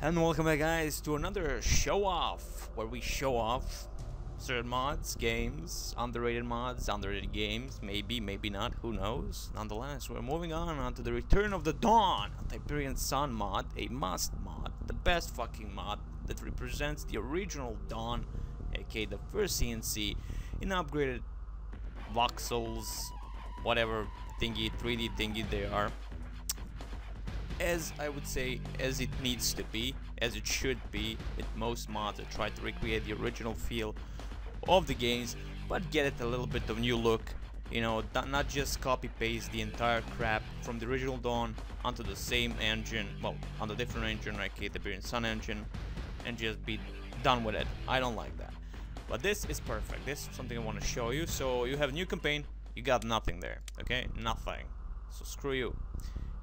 And welcome back, guys, to another show off where we show off certain mods, games, underrated games, maybe not, who knows. Nonetheless, we're moving on to the Return of the Dawn, a Tiberian Sun mod, a must mod, the best fucking mod that represents the original Dawn, aka the first C&C, in upgraded voxels, whatever thingy, 3D thingy they are. As I would say, as it needs to be, as it should be with most mods that try to recreate the original feel of the games, but get it a little bit of new look, you know, not just copy paste the entire crap from the original Dawn onto the same engine, well, on the different engine, like the Tiberian Sun engine, and just be done with it. I don't like that. But this is perfect. This is something I want to show you. So you have a new campaign, you got nothing there, okay? Nothing. So screw you.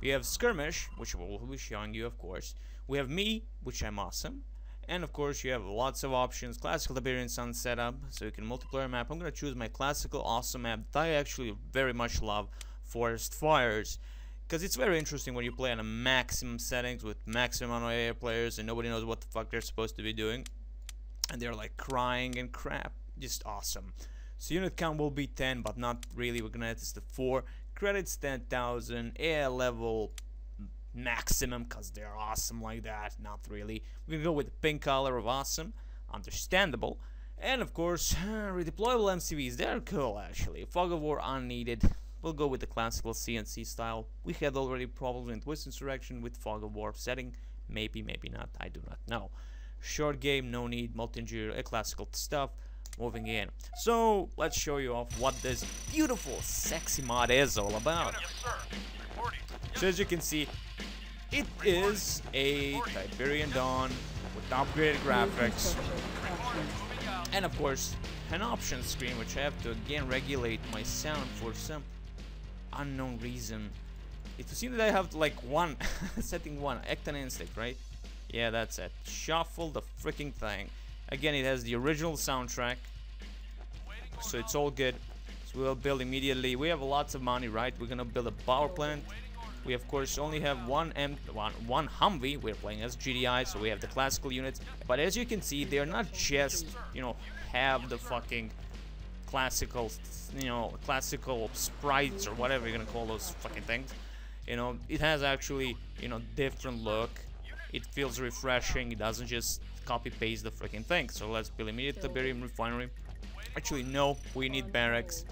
We have Skirmish, which we'll be showing you, of course. We have me, which I'm awesome. And of course, you have lots of options. Classical Tiberian Sun setup, so you can multiplayer map. I'm going to choose my classical awesome map that I actually very much love, Forest Fires. Because it's very interesting when you play on a maximum settings with maximum amount of AI players and nobody knows what the fuck they're supposed to be doing. And they're like crying and crap. Just awesome. So unit count will be 10, but not really. We're going to add this to 4. Credits 10,000, AI level maximum because they're awesome like that. Not really. We're gonna go with the pink color of awesome, understandable, and of course redeployable MCVs. They're cool actually. Fog of War unneeded. We'll go with the classical C&C style. We had already problems in Twist Insurrection with Fog of War setting. Maybe not. I do not know. Short game, no need. Multi-engineer, classical stuff. Moving in. So let's show you off what this beautiful sexy mod is all about. So as you can see, it is a Tiberian Dawn with upgraded graphics and of course an options screen, which I have to again regulate my sound for some unknown reason. It seems that I have like one setting 1 act and instinct, right? Yeah, that's it. Shuffle the freaking thing. Again, it has the original soundtrack, so it's all good. So we'll build immediately. We have lots of money, right? We're gonna build a power plant. We of course only have one Humvee. We're playing as GDI, so we have the classical units. But as you can see, they're not just, you know, have the fucking classical, you know, classical sprites or whatever you're gonna call those fucking things. You know, it has actually, you know, different look. It feels refreshing. It doesn't just copy paste the freaking thing. So let's build immediate Tiberium refinery. Actually, no, we need barracks.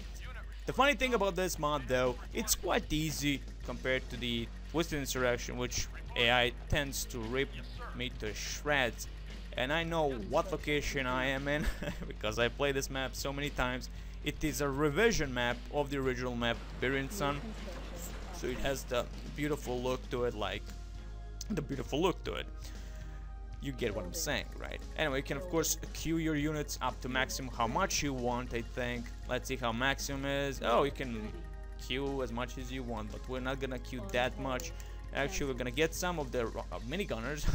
The funny thing about this mod though, it's quite easy compared to the Twisted Insurrection, which AI tends to rip me to shreds. And I know what location I am in because I played this map so many times. It is a revision map of the original map, Tiberian Sun. So it has the beautiful look to it, like the beautiful look to it. You get what I'm saying, right? Anyway, you can of course queue your units up to maximum how much you want, I think. Let's see how maximum is. Oh, you can queue as much as you want, but we're not gonna queue that much. Actually, we're gonna get some of the minigunners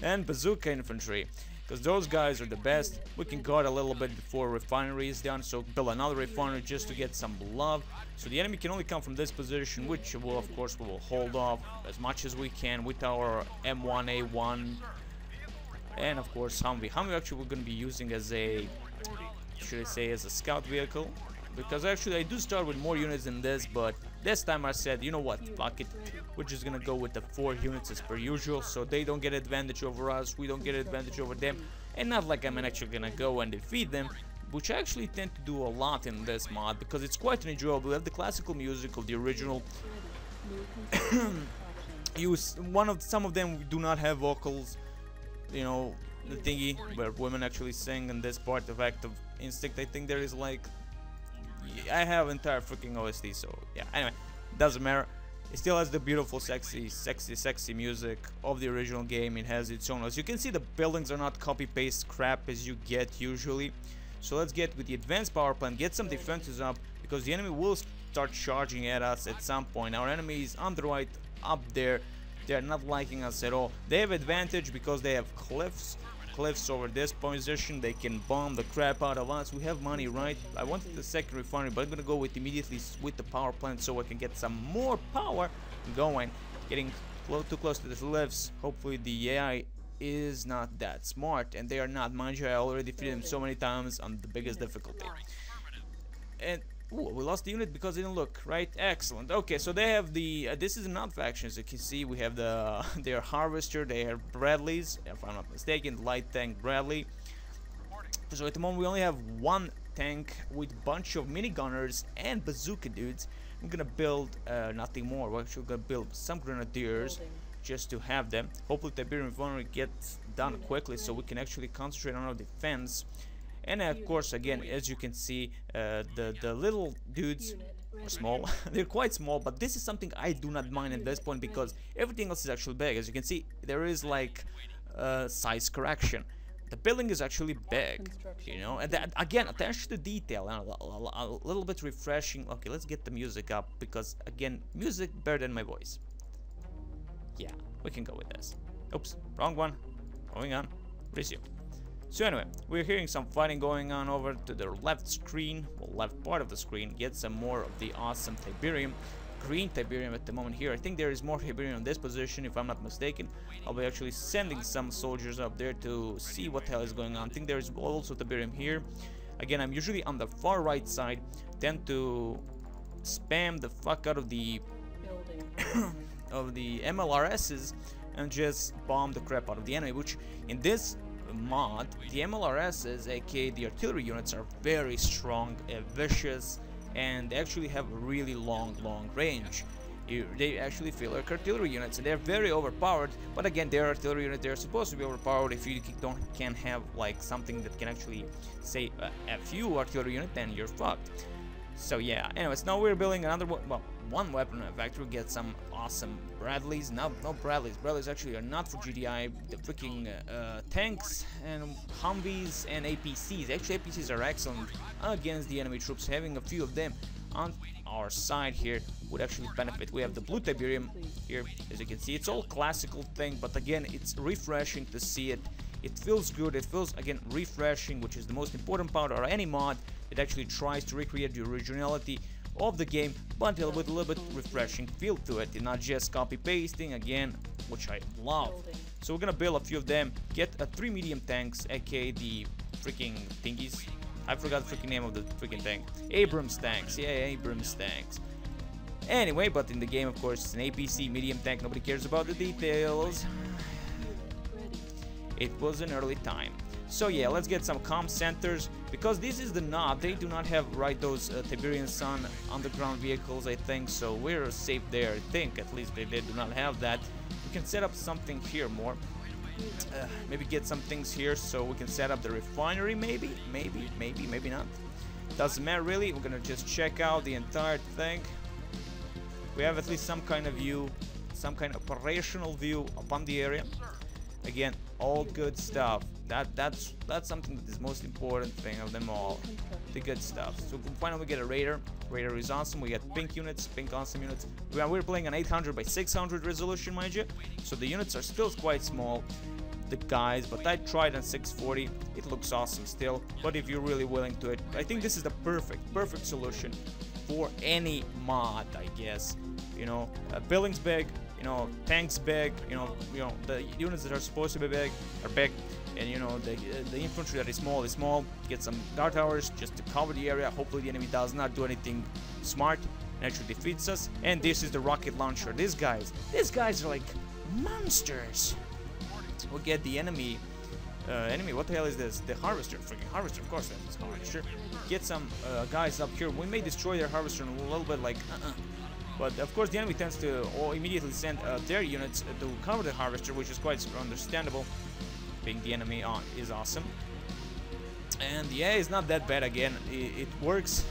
and bazooka infantry, because those guys are the best. We can guard a little bit before refinery is done, so build another refinery just to get some love. So the enemy can only come from this position, which will of course we will hold off as much as we can with our M1A1 and of course Humvee. Humvee actually we're going to be using as a, should I say, as a scout vehicle, because actually I do start with more units than this, but this time I said, you know what, fuck it, we're just gonna go with the 4 units as per usual, so they don't get advantage over us, we don't get advantage over them, and not like I'm actually gonna go and defeat them, which I actually tend to do a lot in this mod because it's quite enjoyable. We have the classical music of the original. Some of them do not have vocals, you know, the thingy where women actually sing, in this part of Act of Instinct I think there is like, I have entire freaking OST, so yeah, anyway, doesn't matter. It still has the beautiful sexy music of the original game. It has its own, as you can see, the buildings are not copy paste crap as you get usually. So let's get with the advanced power plant, get some defenses up, because the enemy will start charging at us at some point. Our enemy is on the right up there. They're not liking us at all. They have advantage because they have cliffs over this position. They can bomb the crap out of us. We have money, right? I wanted the second refinery, but I'm gonna go with immediately with the power plant so I can get some more power going. Getting too close to the cliffs. Hopefully the AI is not that smart, and they are not. Mind you, I already defeated them so many times on the biggest difficulty. And ooh, we lost the unit because it didn't look right. Excellent. Okay, so they have the this is another faction. As you can see, we have the their harvester. They are Bradleys, if I'm not mistaken, light tank Bradley. So at the moment we only have one tank with a bunch of minigunners and bazooka dudes. I'm gonna build nothing more. We're actually gonna build some grenadiers just to have them. Hopefully Tiberian Refinery gets done quickly so we can actually concentrate on our defense. And of course, again, as you can see, the little dudes are small. They're quite small, but this is something I do not mind at this point because everything else is actually big. As you can see, there is like size correction. The building is actually big, you know, and that, again, attention to detail and a little bit refreshing. Okay, let's get the music up because, again, music better than my voice. Yeah, we can go with this. Oops, wrong one. Going on. Resume. So anyway, we're hearing some fighting going on over to the left screen, well, left part of the screen. Get some more of the awesome Tiberium. Green Tiberium at the moment here. I think there is more Tiberium in this position, if I'm not mistaken. I'll be actually sending some soldiers up there to see what the hell is going on. I think there is also Tiberium here. Again, I'm usually on the far right side. Tend to spam the fuck out of the of the MLRSs and just bomb the crap out of the enemy, which in this mod, the MLRSs, aka the artillery units, are very strong, vicious, and they actually have a really long range. They actually feel like artillery units, and they're very overpowered. But again, they're artillery units. They're supposed to be overpowered. If you can't have like something that can actually say a few artillery unit, then you're fucked. So yeah. Anyways, now we're building another one weapon factory. Get some awesome Bradleys. No Bradleys. Bradleys actually are not for GDI. The freaking tanks and Humvees and APCs. Actually, APCs are excellent against the enemy troops. Having a few of them on our side here would actually benefit. We have the blue Tiberium here, as you can see. It's all classical thing, but again, it's refreshing to see it. It feels good. It feels, again, refreshing, which is the most important part of any mod. It actually tries to recreate the originality of the game, but with a little bit refreshing feel to it, and not just copy pasting again, which I love. So we're gonna build a few of them. Get 3 medium tanks, aka the freaking thingies. I forgot the freaking name of the freaking tank. Abrams tanks. Yeah, Abrams tanks. Anyway, but in the game, of course, it's an APC medium tank. Nobody cares about the details. It was an early time. So yeah, let's get some comm centers, because this is the nod. They do not have those Tiberian Sun underground vehicles, I think, so we're safe there. I think at least they do not have that. We can set up something here more. Maybe get some things here so we can set up the refinery. Maybe not. Doesn't matter really. We're gonna just check out the entire thing. We have at least some kind of view, some kind of operational view upon the area. Again, all good stuff. That's something that is most important thing of them all. The good stuff. So finally we get a Raider. Raider is awesome. We get pink units, pink awesome units. We're playing an 800 by 600 resolution, mind you. So the units are still quite small, the guys, but I tried on 640. It looks awesome still. But if you're really willing to it, I think this is the perfect solution for any mod, I guess. You know, buildings big, you know, tanks big, you know, the units that are supposed to be big are big, and you know, the infantry that is small. Get some guard towers just to cover the area. Hopefully the enemy does not do anything smart and actually defeats us. And this is the rocket launcher. These guys are like monsters. We'll get the enemy. What the hell is this? The harvester, freaking harvester, of course that's harvester. Get some guys up here. We may destroy their harvester in a little bit, like but of course the enemy tends to immediately send their units to cover the harvester, which is quite understandable. Being the enemy is awesome. And yeah, it's not that bad again. It works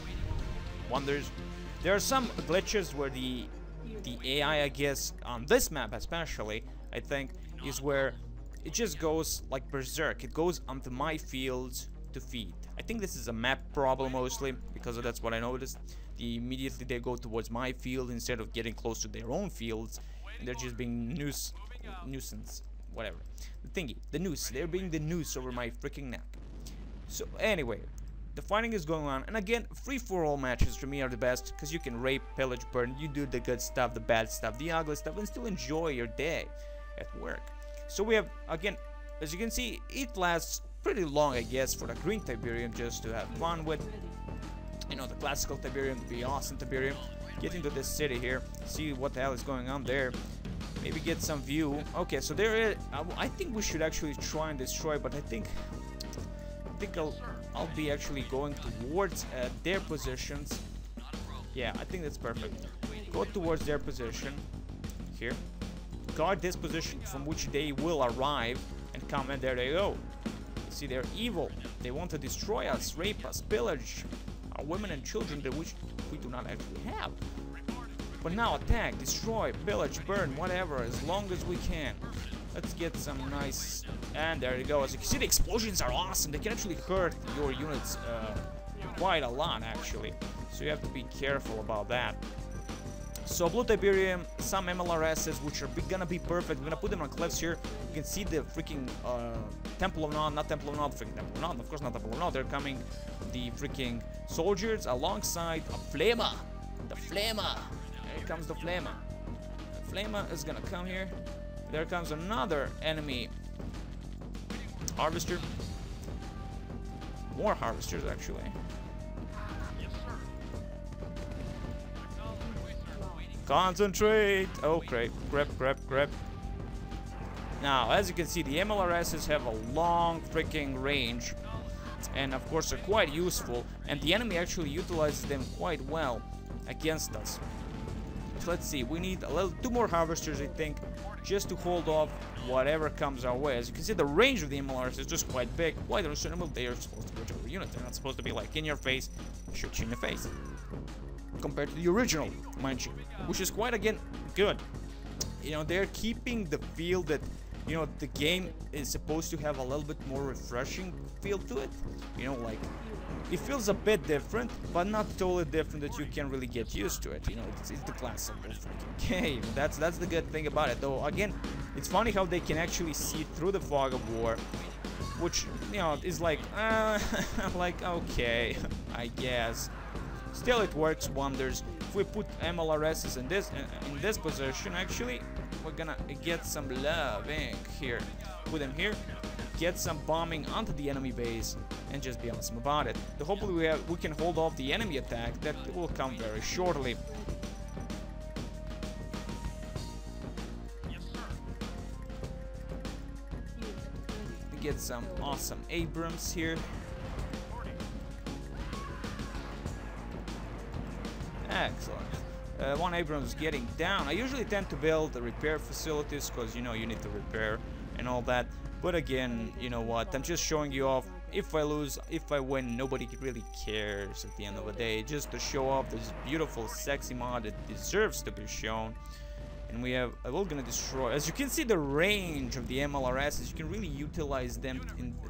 wonders. There are some glitches where the AI, I guess, on this map especially, I think, is where it just goes like berserk. It goes onto my fields to feed. I think this is a map problem mostly, because that's what I noticed. Immediately they go towards my field instead of getting close to their own fields, and they're just being nuisance, whatever. The noose. They're being the noose over my freaking neck. So anyway, the fighting is going on, and again, free-for-all matches for me are the best, because you can rape, pillage, burn. You do the good stuff, the bad stuff, the ugly stuff, and still enjoy your day at work. So we have, again, as you can see, it lasts pretty long, I guess, for the green Tiberium, just to have fun with. You know, the classical Tiberium, the awesome Tiberium. Get into this city here, see what the hell is going on there. Maybe get some view. Okay, so there is. I think we should actually try and destroy, but I think I'll be actually going towards their positions. Yeah, I think that's perfect. Go towards their position here. Guard this position from which they will arrive and come, and there they go. You see, they're evil. They want to destroy us, rape us, pillage our women and children, which we do not actually have. But now attack, destroy, pillage, burn, whatever, as long as we can. Let's get some nice... And there you go. As you can see, the explosions are awesome. They can actually hurt your units quite a lot, actually. So you have to be careful about that. So blue Tiberium, some MLRSs, which are gonna be perfect. We're gonna put them on cliffs here. You can see the freaking Temple of Nod, not Temple of Nod, freaking Temple of Nod, of course not Temple of Nod. They're coming, the freaking soldiers, alongside a Flema. The Flema. Here comes the Flema. The Flema is gonna come here. There comes another enemy harvester. More harvesters, actually. Concentrate! Oh, crap, crap. Now, as you can see, the MLRSs have a long freaking range. And, of course, are quite useful. And the enemy actually utilizes them quite well against us. So let's see, we need two more harvesters, I think, just to hold off whatever comes our way. As you can see, the range of the MLRs is just quite big, quite reasonable. They are supposed to be regular units. They're not supposed to be like in your face, shoot you in the face. Compared to the original, mind you, which is quite, again, good. You know, they're keeping the feel that, you know, the game is supposed to have a little bit more refreshing feel to it. You know, like, it feels a bit different, but not totally different that you can really get used to it. You know, it's the classic freaking game. That's the good thing about it. Though, again, it's funny how they can actually see through the fog of war, which, you know, is like, like, okay, I guess. Still, it works wonders. If we put MLRSs in this position, actually, we're gonna get some loving here. Put them here, get some bombing onto the enemy base, and just be awesome about it. So hopefully we can hold off the enemy attack that will come very shortly. Get some awesome Abrams here. Excellent. One Abrams getting down. I usually tend to build the repair facilities because, you know, you need to repair and all that. But again, you know what, I'm just showing you off. If I lose, if I win, nobody really cares at the end of the day. Just to show off this beautiful, sexy mod that deserves to be shown. And we have, we're gonna destroy, as you can see, the range of the MLRSs, you can really utilize them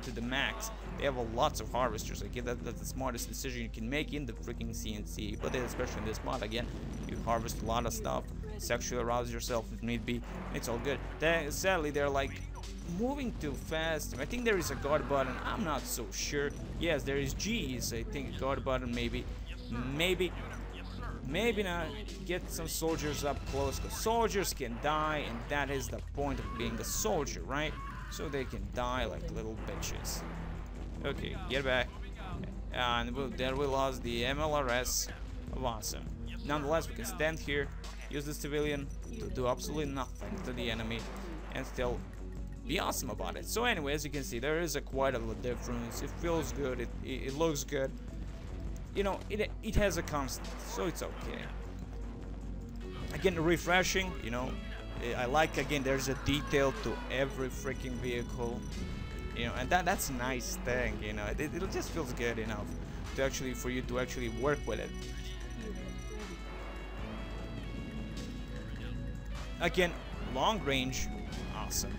to the max. They have lots of harvesters. Again, that's the smartest decision you can make in the freaking C&C. But then, especially in this mod, again, you harvest a lot of stuff, sexually arouse yourself if need be. It's all good. Sadly, they're like moving too fast. I think there is a guard button. I'm not so sure. Yes, there is G's. I think guard button, maybe not. Get some soldiers up close, because soldiers can die, and that is the point of being a soldier, right? So they can die like little bitches. Okay, get back. And there we lost the MLRS. Awesome. Nonetheless, we can stand here, use the civilian to do absolutely nothing to the enemy, and still be awesome about it. So anyway, as you can see, there is quite a difference. It feels good, it looks good. You know, it has a constant, so it's okay. Again, refreshing, you know. I like, again, there's a detail to every freaking vehicle, you know, and that's a nice thing, you know. It just feels good enough to actually, for you to actually work with it. Again, long range, awesome.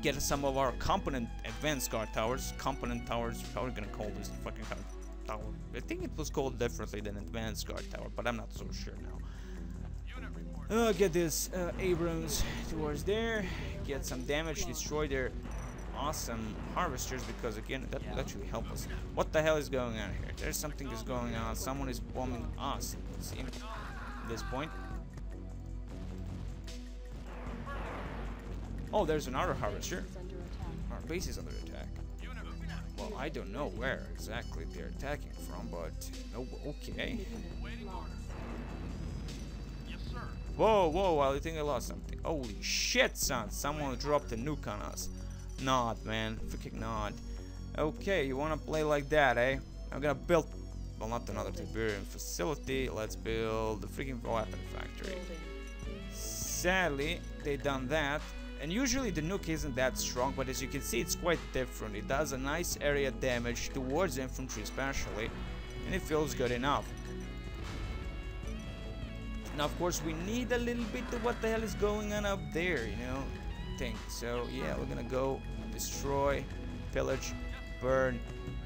Get some of our component advanced guard towers. Component towers, how are we gonna call this fucking tower? I think it was called differently than advanced guard tower, but I'm not so sure now. Get this Abrams towards there. Get some damage, destroy their awesome harvesters, because again, that will actually help us. What the hell is going on here? There's something is going on. Someone is bombing us. See, at this point. Oh, there's another harvester. Our base is under attack. Well, I don't know where exactly they're attacking from, but oh, okay. Whoa, whoa, I think I lost something. Holy shit, son. Someone dropped a nuke on us. Not, man. Freaking not. Okay, you wanna play like that, eh? I'm gonna build... Well, not another Tiberian facility. Let's build the freaking weapon factory. Sadly, they done that. And usually the nuke isn't that strong, but as you can see, it's quite different. It does a nice area damage towards infantry especially, and it feels good enough. Now, of course, we need a little bit of what the hell is going on up there, you know, thing. So, yeah, we're gonna go destroy, pillage, burn,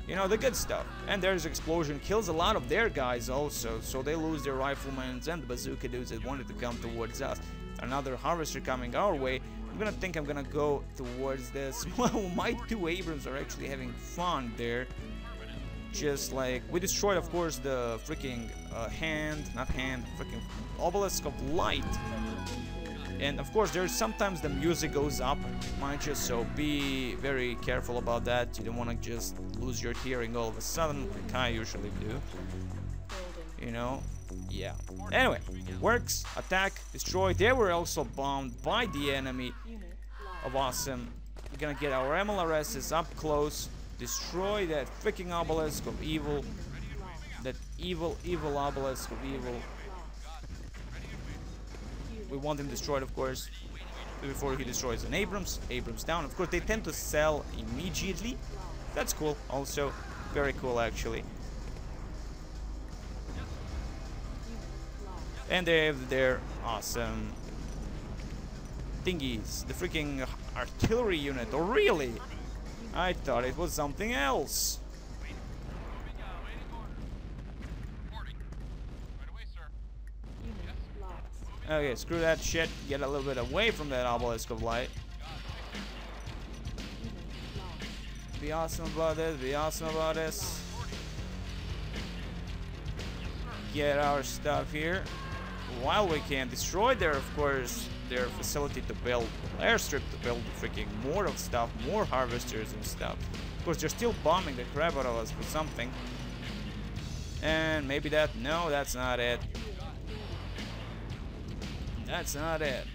you know, the good stuff. And there's explosion, kills a lot of their guys also, so they lose their riflemen and the bazooka dudes that wanted to come towards us. Another harvester coming our way. I'm gonna go towards this. Well, my two Abrams are actually having fun there. Just like, we destroyed, of course, the freaking freaking obelisk of light. And of course, there's sometimes the music goes up, mind you, so be very careful about that. You don't want to just lose your hearing all of a sudden, like I usually do. You know? Yeah. Anyway, works, attack, destroy. They were also bombed by the enemy of awesome. We're gonna get our MLRSs up close, destroy that freaking obelisk of evil. That evil obelisk of evil. We want him destroyed, of course, before he destroys an Abrams. Abrams down. Of course, they tend to sell immediately. That's cool. Also, very cool, actually. And they have their awesome thingies. The freaking artillery unit. Oh, really? I thought it was something else. Okay, screw that shit. Get a little bit away from that obelisk of light. Be awesome about this. Be awesome about this. Get our stuff here. While we can destroy their, of course, their facility to build airstrip, to build freaking more of stuff, more harvesters and stuff. Of course, they're still bombing the crap out of us for something. And maybe that, no, that's not it. That's not it.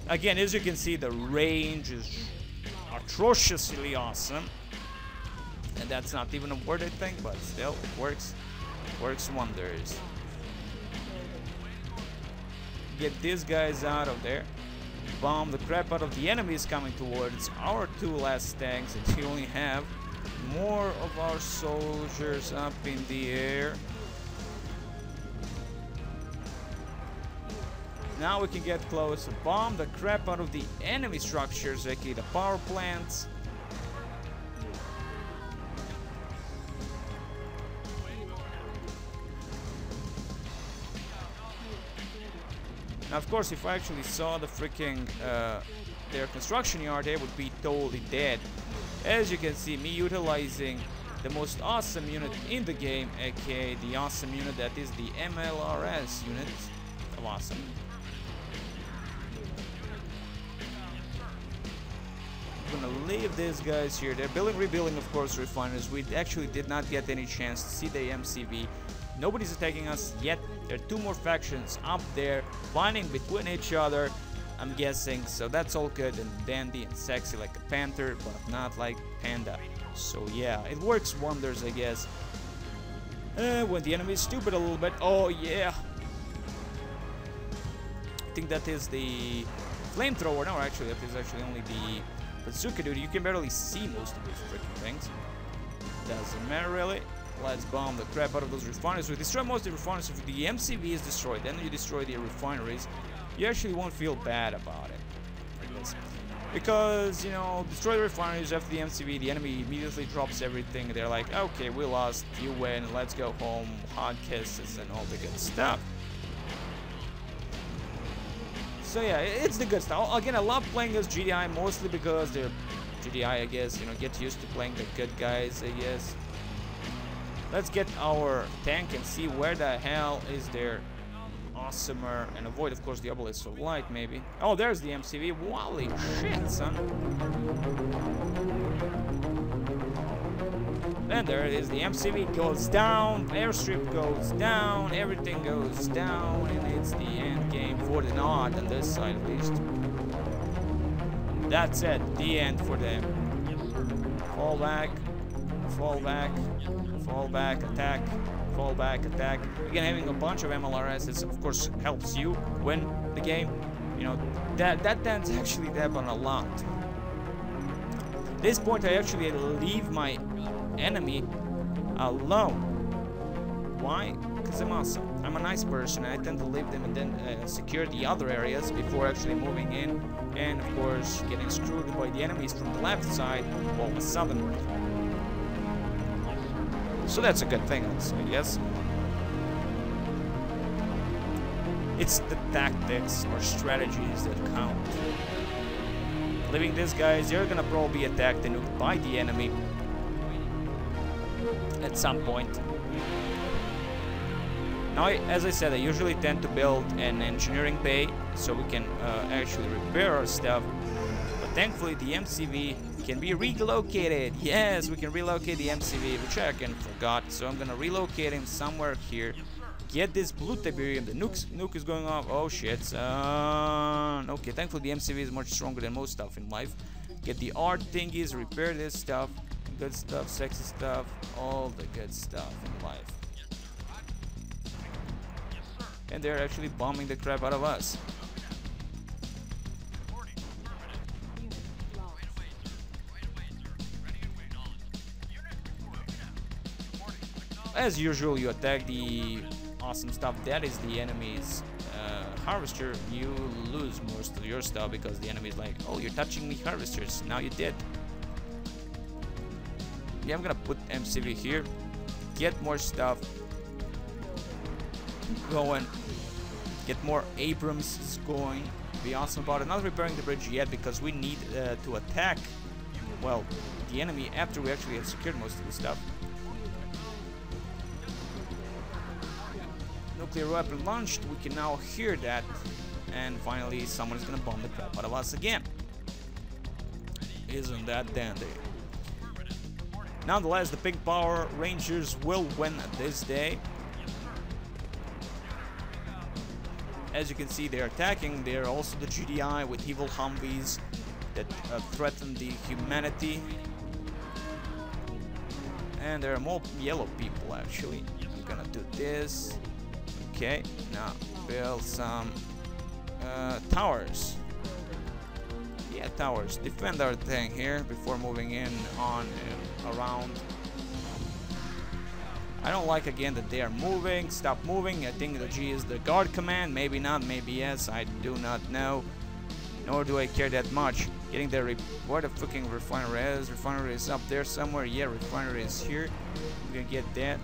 Again, as you can see, the range is atrociously awesome. And that's not even a word, I think, but still, it works. Works wonders. Get these guys out of there. Bomb the crap out of the enemies coming towards our two last tanks, and we only have more of our soldiers up in the air. Now we can get close, bomb the crap out of the enemy structures, aka the power plants. Now, of course, if I actually saw the freaking their construction yard, they would be totally dead. As you can see, me utilizing the most awesome unit in the game, aka the awesome unit that is the MLRS unit of awesome. I'm gonna leave these guys here. They're rebuilding, of course, refineries. We actually did not get any chance to see the MCV. Nobody's attacking us yet. There are two more factions up there fighting between each other, I'm guessing. So that's all good and dandy and sexy like a panther, but not like panda. So yeah, it works wonders, I guess. When the enemy is stupid a little bit. Oh yeah. I think that is the flamethrower. No, actually, that is actually only the bazooka, dude. You can barely see most of those freaking things. Doesn't matter really. Let's bomb the crap out of those refineries. We destroy most of the refineries. If the MCV is destroyed, then you destroy the refineries. You actually won't feel bad about it, I guess. Because, you know, destroy the refineries after the MCV, the enemy immediately drops everything. They're like, okay, we lost, you win, let's go home, hot kisses and all the good stuff. So yeah, it's the good stuff. Again, I love playing as GDI mostly because they're GDI, I guess. You know, get used to playing the good guys, I guess. Let's get our tank and see where the hell is their awesomer and avoid, of course, the obelisk of light, maybe. Oh, there's the MCV. Holy shit, son. And there it is. The MCV goes down, airstrip goes down, everything goes down, and it's the end game for the Nod on this side at least. That's it. The end for them. Fall back, fall back, fall back, attack, fall back, attack. Again, having a bunch of MLRSs of course helps you win the game. You know, that tends actually to happen a lot. At this point I actually leave my enemy alone. Why? Because I'm awesome. I'm a nice person and I tend to leave them and then secure the other areas before actually moving in and of course getting screwed by the enemies from the left side all of a sudden. So that's a good thing, I guess. It's the tactics or strategies that count. Leaving these guys, you're gonna probably be attacked and nuked by the enemy at some point. Now, as I said, I usually tend to build an engineering bay so we can actually repair our stuff. But thankfully, the MCV can be relocated. Yes, we can relocate the MCV, which I again forgot. So I'm gonna relocate him somewhere here. Get this blue Tiberium. The nuke is going off. Oh shit. Okay, thankfully the MCV is much stronger than most stuff in life. Get the art thingies, repair this stuff. Good stuff, sexy stuff, all the good stuff in life. And they're actually bombing the crap out of us. As usual, you attack the awesome stuff. That is the enemy's harvester. You lose most of your stuff because the enemy is like, oh, you're touching me harvesters. Now you did. Yeah, I'm gonna put MCV here. Get more stuff going. Get more Abrams going. Be awesome about it. Not repairing the bridge yet because we need to attack, well, the enemy after we actually have secured most of the stuff. Nuclear weapon launched. We can now hear that. And finally, someone is gonna bomb the crap out of us again. Isn't that dandy? Nonetheless, the Pink Power Rangers will win this day. As you can see, they're attacking. They're also the GDI with evil Humvees that threaten the humanity. And there are more yellow people, actually. I'm gonna do this. Okay, now build some towers. Yeah, towers. Defend our thing here before moving in on around. I don't like again that they are moving. Stop moving. I think the G is the guard command. Maybe not, maybe yes. I do not know. Nor do I care that much. Getting the where the fucking refinery is. Refinery is up there somewhere. Yeah, refinery is here. We're gonna get that.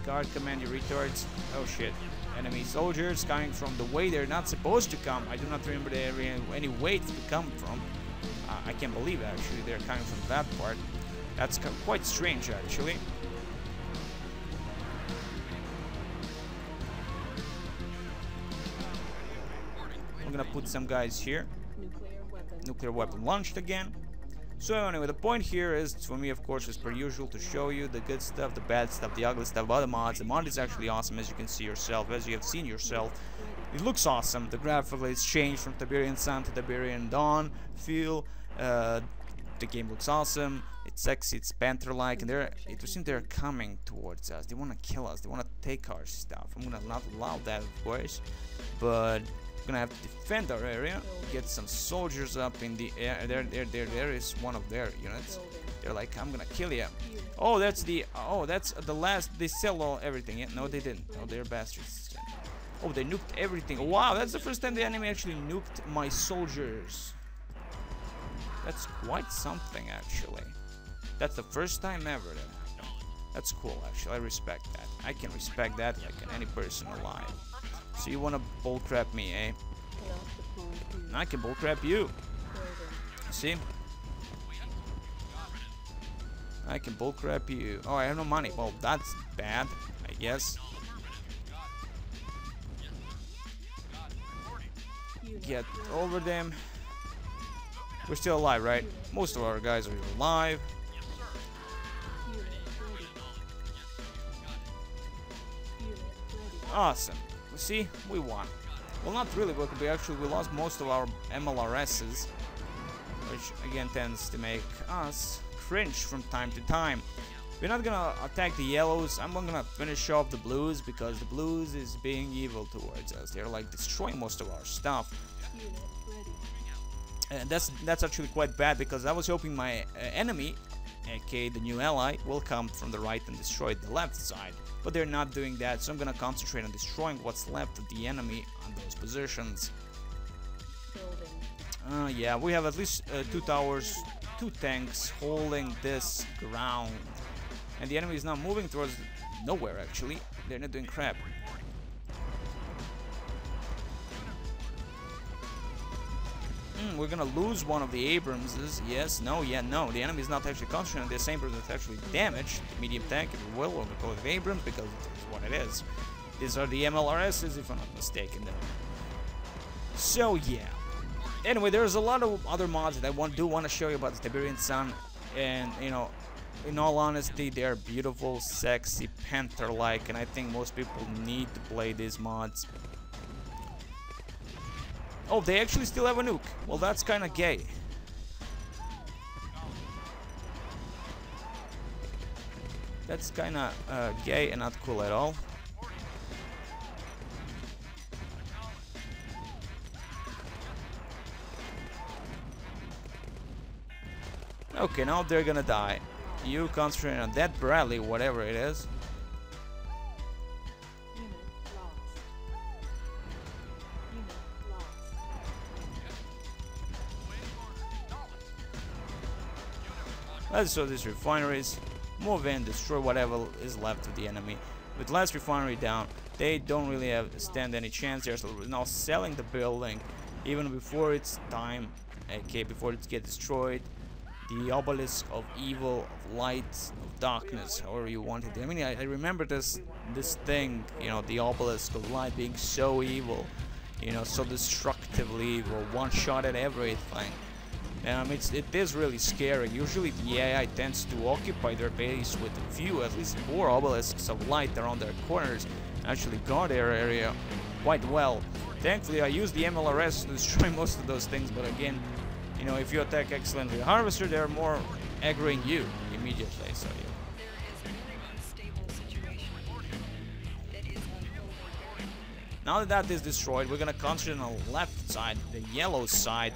Guard command, you retards. Oh shit. Enemy soldiers coming from the way they're not supposed to come. I do not remember the area any way to come from. I can't believe actually they're coming from that part. That's quite strange actually. I'm gonna put some guys here. Nuclear weapon launched again. So anyway, the point here is, for me of course, as per usual, to show you the good stuff, the bad stuff, the ugly stuff about the mods. The mod is actually awesome, as you can see yourself, as you have seen yourself. It looks awesome. The graphical is changed from Tiberian Sun to Tiberian Dawn feel. The game looks awesome. It's sexy. It's Panther-like, and it seems they're coming towards us. They want to kill us. They want to take our stuff. I'm gonna not allow that, of course, but we're gonna have to defend our area. Get some soldiers up in the air. There is one of their units. They're like, I'm gonna kill you. Oh, that's the last. They sell everything. Yeah, no, they didn't. Oh, they're bastards. Oh, they nuked everything. Wow, that's the first time the enemy actually nuked my soldiers. That's quite something, actually. That's the first time ever that happened. That's cool, actually. I respect that. I can respect that like any person alive. So you wanna bullcrap me, eh? I can bullcrap you. See? I can bullcrap you. Oh, I have no money. Well, that's bad, I guess. get over them. We're still alive, right? Most of our guys are alive. Awesome. See, we won. Well, not really, but we lost most of our MLRSs, which again tends to make us cringe from time to time. We're not gonna attack the yellows. I'm not gonna finish off the blues because the blues is being evil towards us. They're like destroying most of our stuff. And that's actually quite bad because I was hoping my enemy, aka the new ally, will come from the right and destroy the left side. But they're not doing that, so I'm gonna concentrate on destroying what's left of the enemy on those positions. Yeah, we have at least 2 towers, 2 tanks holding this ground. And the enemy is now moving towards nowhere, actually. They're not doing crap. We're gonna lose one of the Abramses. Yes, no, yeah, no. The enemy is not actually concentrating on this Abrams, it's actually damaged. The medium tank, if you will, or we call it Abrams because it's what it is. These are the MLRSs, if I'm not mistaken. So, yeah. Anyway, there's a lot of other mods that I do want to show you about the Tiberian Sun. And, you know, in all honesty, they are beautiful, sexy, panther-like, and I think most people need to play these mods. Oh, they actually still have a nuke. Well, that's kind of gay. That's kind of gay and not cool at all. Okay, now they're gonna die. You concentrate on that Bradley, whatever it is. Let's destroy these refineries, move in, destroy whatever is left of the enemy. With last refinery down, they don't really stand any chance. They're now selling the building even before its time, aka before it gets destroyed. The obelisk of evil, of light, of darkness, however you want it. I mean, I remember this thing, you know, the obelisk of light being so evil, you know, so destructively evil, one shot at everything. It is really scary. Usually the AI tends to occupy their base with a few, at least 4 obelisks of light around their corners, actually guard their area quite well. Thankfully I used the MLRS to destroy most of those things, but again, you know, if you attack excellently Harvester, they're more aggroing you immediately, so yeah. Now that that is destroyed, we're gonna concentrate on the left side, the yellow side,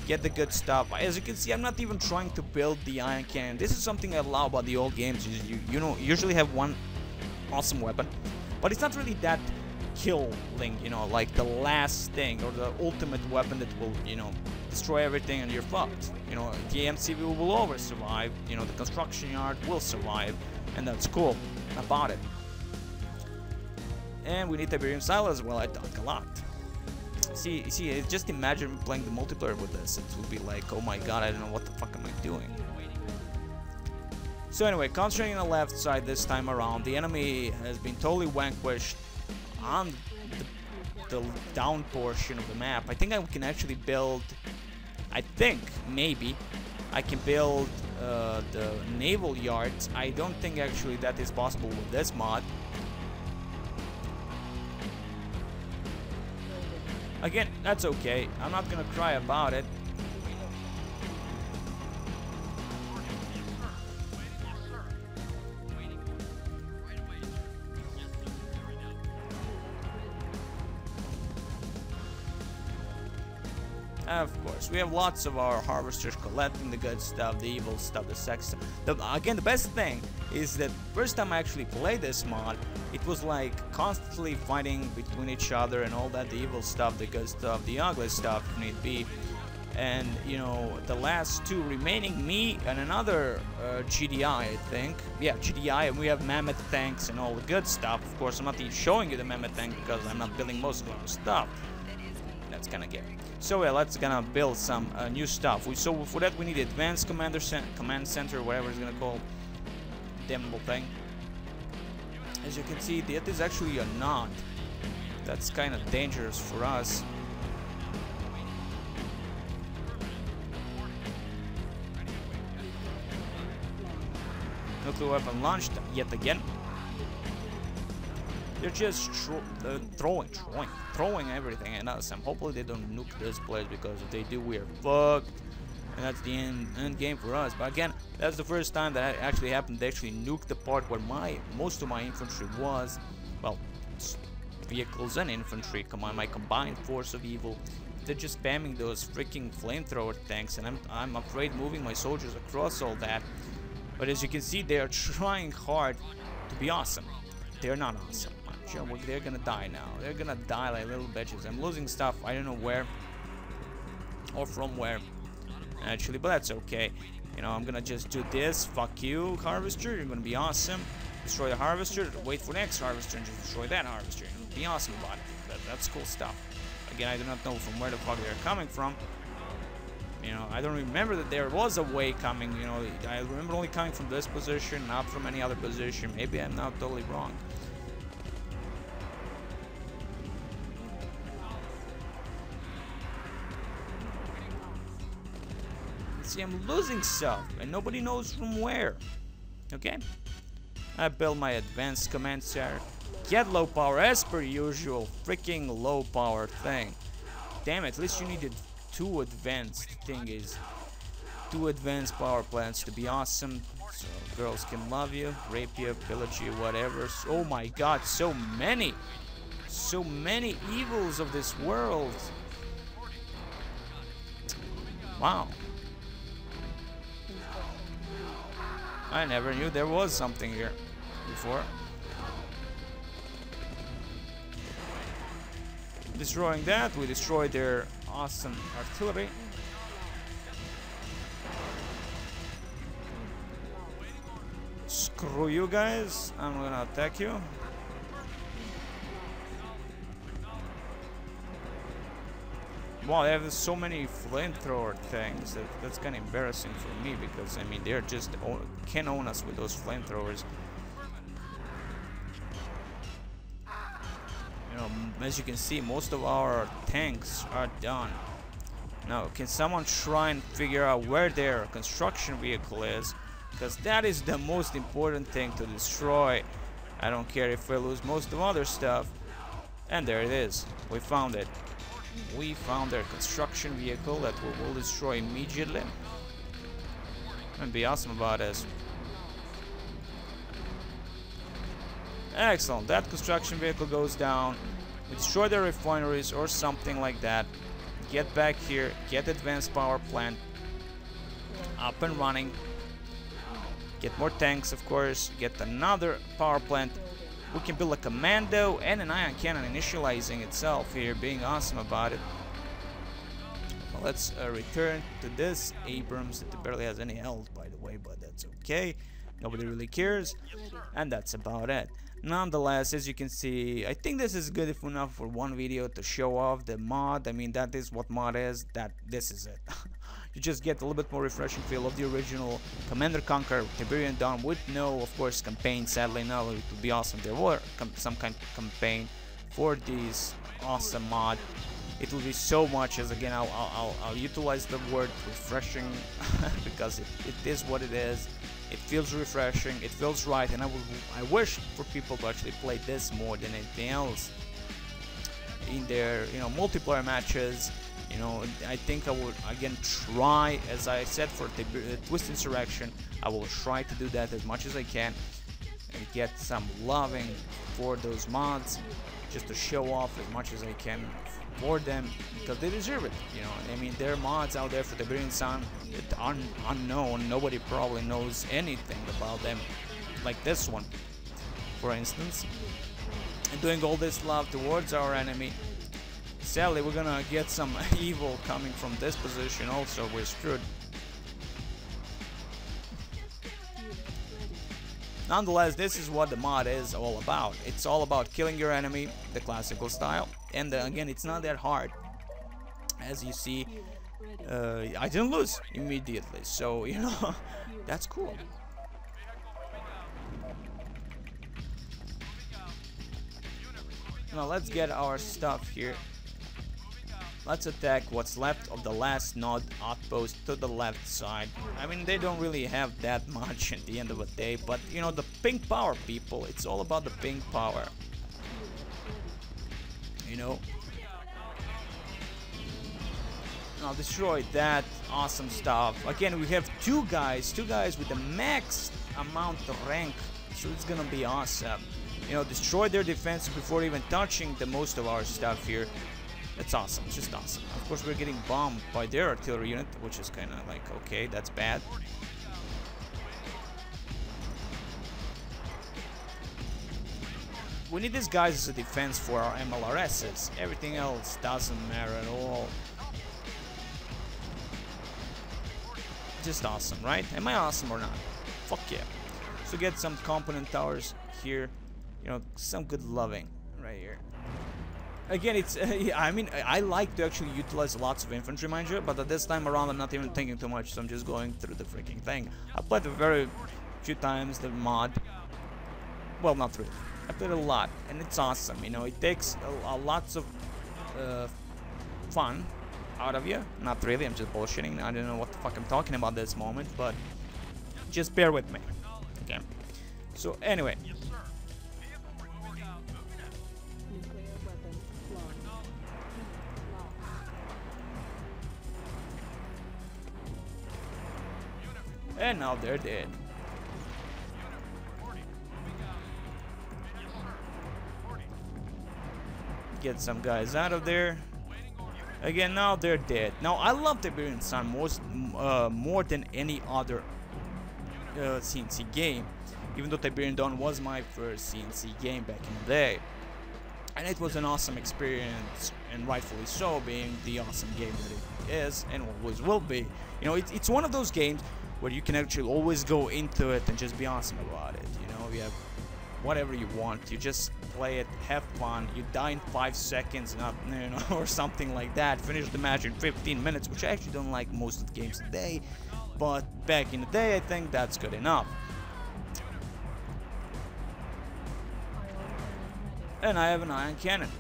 get the good stuff. As you can see, I'm not even trying to build the iron cannon. This is something I love about the old games. You know, usually have one awesome weapon, but it's not really that killing, you know, like the last thing or the ultimate weapon that will, you know, destroy everything and you're fucked. You know, the MCV will always survive, you know, the construction yard will survive, and that's cool about it. And we need Tiberian Style as well. I talk a lot. See, just imagine playing the multiplayer with this. It would be like, oh my god, I don't know what the fuck am I doing. So anyway, concentrating on the left side this time around, the enemy has been totally vanquished on the down portion of the map. I think I can actually build, maybe, I can build the naval yards. I don't think actually that is possible with this mod. Again, that's okay. I'm not gonna cry about it. Of course, we have lots of our harvesters collecting the good stuff, the evil stuff, the sex stuff. Again, the best thing is that first time I actually played this mod, it was like constantly fighting between each other and all that, the evil stuff, the good stuff, the ugly stuff if need be. And, you know, the last 2 remaining, me and another GDI, I think. Yeah, GDI, and we have mammoth tanks and all the good stuff. Of course, I'm not even showing you the mammoth tank because I'm not building most of our stuff. That's kind of gay. So yeah, let's gonna build some new stuff. So for that we need advanced command center, whatever it's gonna call, damnable thing. As you can see, that is actually a knot. That's kind of dangerous for us. Nuclear weapon launched yet again. They're just throwing everything at us. And hopefully they don't nuke this place, because if they do, we are fucked. And that's the end game for us. But again, that's the first time that it actually happened. They actually nuked the part where most of my infantry was. Well, vehicles and infantry, my combined force of evil. They're just spamming those freaking flamethrower tanks, and I'm afraid moving my soldiers across all that. But as you can see, they are trying hard to be awesome. They're not awesome. They're gonna die now. They're gonna die like little bitches. I'm losing stuff. I don't know where or from where, actually, but that's okay. You know, I'm gonna just do this. Fuck you, harvester. You're gonna be awesome. Destroy the harvester. Wait for the next harvester and just destroy that harvester. Be awesome about it. That's cool stuff. Again, I do not know from where the fuck they're coming from. You know, I don't remember that there was a way coming. You know, I remember only coming from this position, not from any other position. Maybe I'm not totally wrong. See, I'm losing stuff, and nobody knows from where. Okay? I build my advanced command center. Get low power as per usual. Freaking low power thing. Damn it, at least you needed two advanced thingies. Two advanced power plants to be awesome. So girls can love you, rape you, pillage you, whatever. Oh my god, so many. So many evils of this world. Wow. I never knew there was something here before. Destroying that, we destroyed their awesome artillery. Screw you guys, I'm gonna attack you. Wow, they have so many flamethrower things. That's kind of embarrassing for me, because I mean they're just can own us with those flamethrowers. You know, as you can see, most of our tanks are done. Now, can someone try and figure out where their construction vehicle is? Because that is the most important thing to destroy. I don't care if we lose most of other stuff. And there it is. We found it. We found their construction vehicle that we will destroy immediately. And be awesome about this. Excellent. That construction vehicle goes down. We destroy the refineries or something like that. Get back here. Get advanced power plant up and running. Get more tanks, of course. Get another power plant. We can build a commando and an ion cannon initializing itself here, being awesome about it. Well, let's return to this Abrams. It barely has any health, by the way, but that's okay. Nobody really cares, and that's about it. Nonetheless, as you can see, I think this is good enough for one video to show off the mod. I mean, that is what mod is. This is it. You just get a little bit more refreshing feel of the original Commander Conquer Tiberian Dawn with no, of course, campaign. Sadly, no, it would be awesome. There were some kind of campaign for this awesome mod. It will be so much, as again, I'll utilize the word refreshing because it is what it is. It feels refreshing, it feels right, and I wish for people to actually play this more than anything else in their, you know, multiplayer matches. You know, I think I would again try, as I said for the Twist Insurrection, I will try to do that as much as I can and get some loving for those mods, just to show off as much as I can for them, because they deserve it. You know, I mean, there are mods out there for the Tiberian Sun that are unknown. Nobody probably knows anything about them, like this one, for instance. And doing all this love towards our enemy. Sadly, we're gonna get some evil coming from this position also. We're screwed. Nonetheless, this is what the mod is all about. It's all about killing your enemy, the classical style. And again, it's not that hard. As you see, I didn't lose immediately. So, you know, that's cool. Now, let's get our stuff here. Let's attack what's left of the last node outpost to the left side. I mean, they don't really have that much at the end of the day, but you know, the pink power, people, it's all about the pink power. You know? Now destroy that. Awesome stuff. Again, we have two guys with the max amount of rank, so it's gonna be awesome. You know, destroy their defense before even touching the most of our stuff here. That's awesome. It's just awesome. Of course, we're getting bombed by their artillery unit, which is kind of like, okay, that's bad. We need these guys as a defense for our MLRSs. Everything else doesn't matter at all. Just awesome, right? Am I awesome or not? Fuck yeah. So get some component towers here. You know, some good loving right here. Again, it's, I mean, I like to actually utilize lots of infantry, mind you, but at this time around I'm not even thinking too much, so I'm just going through the freaking thing. I played a very few times the mod. Well, not really. I played a lot, and it's awesome, you know, it takes lots of fun out of you. Not really, I'm just bullshitting. I don't know what the fuck I'm talking about at this moment, but just bear with me. Okay. So, anyway. And now they're dead. Get some guys out of there. Again, now they're dead. Now I love Tiberian Sun more than any other C&C game, even though Tiberian Dawn was my first C&C game back in the day, and it was an awesome experience, and rightfully so, being the awesome game that it is and always will be. You know, it's one of those games where you can actually always go into it and just be awesome about it. You know, you have whatever you want, you just play it, have fun, you die in 5 seconds, not, you know, or something like that, finish the match in 15 minutes, which I actually don't like most of the games today, but back in the day I think that's good enough. And I have an ion cannon,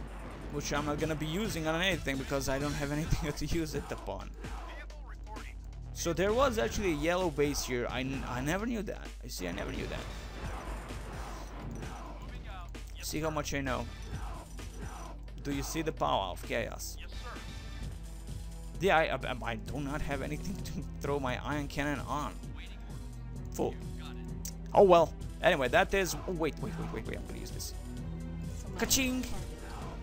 which I'm not gonna be using on anything because I don't have anything to use it upon. So there was actually a yellow base here. I never knew that. You see, I never knew that. See how much I know. Do you see the power of chaos? Yeah, I do not have anything to throw my ion cannon on. Full. Oh well. Anyway, that is. Oh, wait. I'm gonna use this. Ka-ching!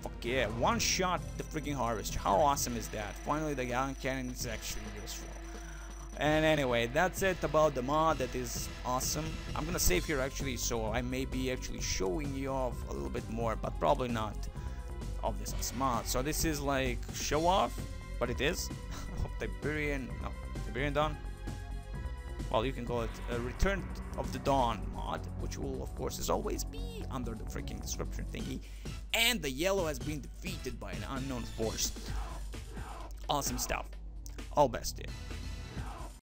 Fuck yeah! One shot the freaking harvester. How awesome is that? Finally, the ion cannon is actually useful. And anyway, that's it about the mod. That is awesome. I'm gonna save here actually, so I may be actually showing you off a little bit more, but probably not of this awesome mod. So this is like show off, but it is of Tiberian Dawn. Well, you can call it a Return of the Dawn mod, which will of course as always be under the freaking description thingy. And the yellow has been defeated by an unknown force. Awesome stuff. All best, dude.